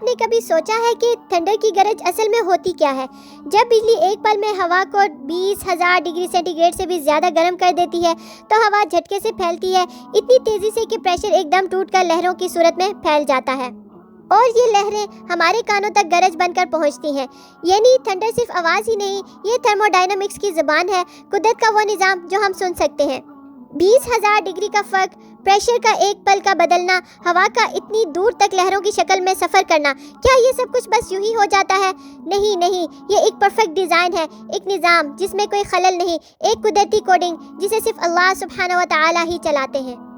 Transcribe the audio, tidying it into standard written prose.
आपने कभी सोचा है कि थंडर की गरज असल में होती क्या है? जब बिजली एक पल में हवा को 20,000 डिग्री सेंटीग्रेड से भी ज़्यादा गर्म कर देती है तो हवा झटके से फैलती है, इतनी तेज़ी से कि प्रेशर एकदम टूटकर लहरों की सूरत में फैल जाता है और ये लहरें हमारे कानों तक गरज बनकर पहुंचती हैं। यानी थंडर सिर्फ आवाज़ ही नहीं, ये थर्मोडायनामिक्स की ज़बान है, कुदरत का वो निज़ाम जो हम सुन सकते हैं। 20,000 डिग्री का फ़र्क, प्रेशर का एक पल का बदलना, हवा का इतनी दूर तक लहरों की शक्ल में सफ़र करना, क्या ये सब कुछ बस यूं ही हो जाता है? नहीं नहीं, ये एक परफेक्ट डिज़ाइन है, एक निज़ाम जिसमें कोई खलल नहीं, एक कुदरती कोडिंग जिसे सिर्फ अल्लाह सुब्हानहू व तआला ही चलाते हैं।